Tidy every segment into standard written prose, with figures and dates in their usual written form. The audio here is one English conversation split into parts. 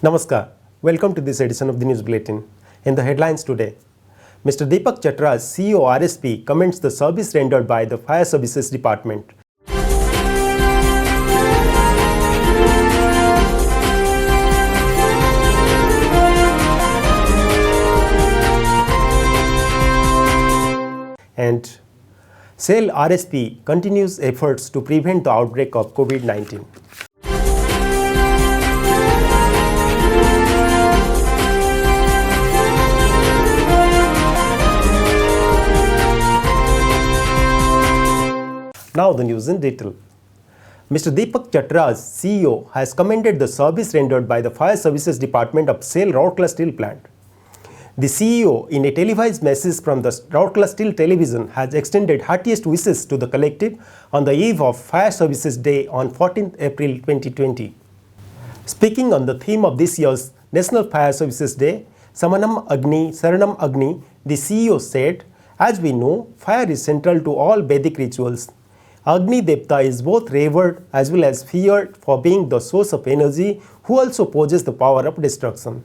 Namaskar. Welcome to this edition of the News Bulletin. In the headlines today, Mr. Deepak Chatra's CEO RSP commends the service rendered by the Fire Services Department. And SAIL RSP continues efforts to prevent the outbreak of COVID-19. Now the news in detail. Mr. Deepak Chatra's CEO has commended the service rendered by the Fire Services Department of SAIL Rourkela Steel Plant. The CEO, in a televised message from the Rourkela Steel Television, has extended heartiest wishes to the collective on the eve of Fire Services Day on 14th April 2020. Speaking on the theme of this year's National Fire Services Day, Samanam Agni Saranam Agni, the CEO said, "As we know, fire is central to all Vedic rituals. Agni Devta is both revered as well as feared for being the source of energy who also possesses the power of destruction.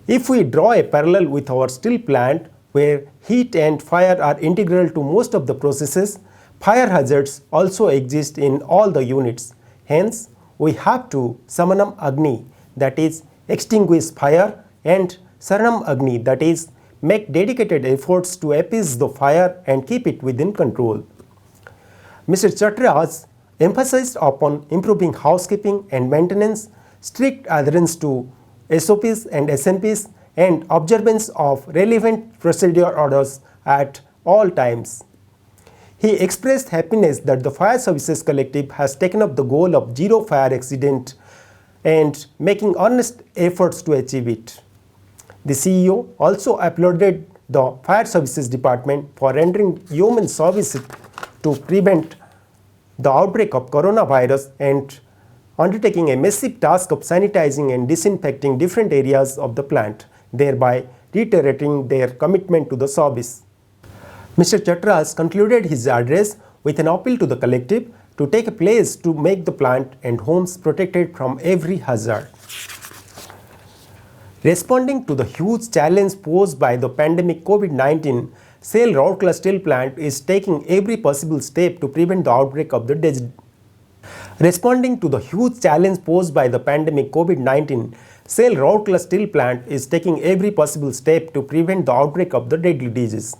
If we draw a parallel with our steel plant where heat and fire are integral to most of the processes, fire hazards also exist in all the units. Hence, we have to Samanam Agni, that is, extinguish fire, and Saranam Agni, that is, make dedicated efforts to appease the fire and keep it within control." Mr. Chatra has emphasized upon improving housekeeping and maintenance, strict adherence to SOPs and SMPs, and observance of relevant procedure orders at all times. He expressed happiness that the Fire Services Collective has taken up the goal of zero fire accident and making earnest efforts to achieve it. The CEO also applauded the Fire Services Department for rendering human service to prevent the outbreak of coronavirus and undertaking a massive task of sanitizing and disinfecting different areas of the plant, thereby reiterating their commitment to the service. Mr. Chatra has concluded his address with an appeal to the collective to take a place to make the plant and homes protected from every hazard. Responding to the huge challenge posed by the pandemic COVID-19, SAIL Rourkela Steel Plant is taking every possible step to prevent the outbreak of the disease. Responding to the huge challenge posed by the pandemic COVID-19, SAIL Rourkela Steel Plant is taking every possible step to prevent the outbreak of the deadly disease.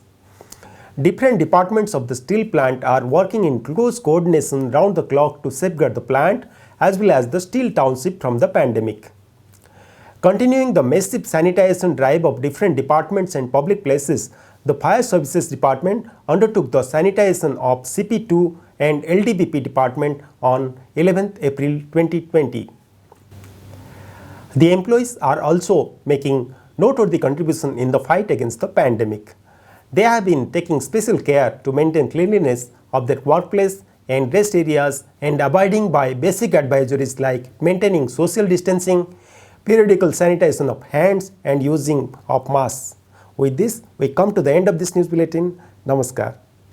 Different departments of the steel plant are working in close coordination round the clock to safeguard the plant as well as the steel township from the pandemic. Continuing the massive sanitation drive of different departments and public places, the Fire Services Department undertook the sanitation of CP2 and LDBP department on 11th April 2020. The employees are also making noteworthy contribution in the fight against the pandemic. They have been taking special care to maintain cleanliness of their workplace and rest areas and abiding by basic advisories like maintaining social distancing, periodical sanitation of hands and using of masks. With this, we come to the end of this news bulletin. Namaskar.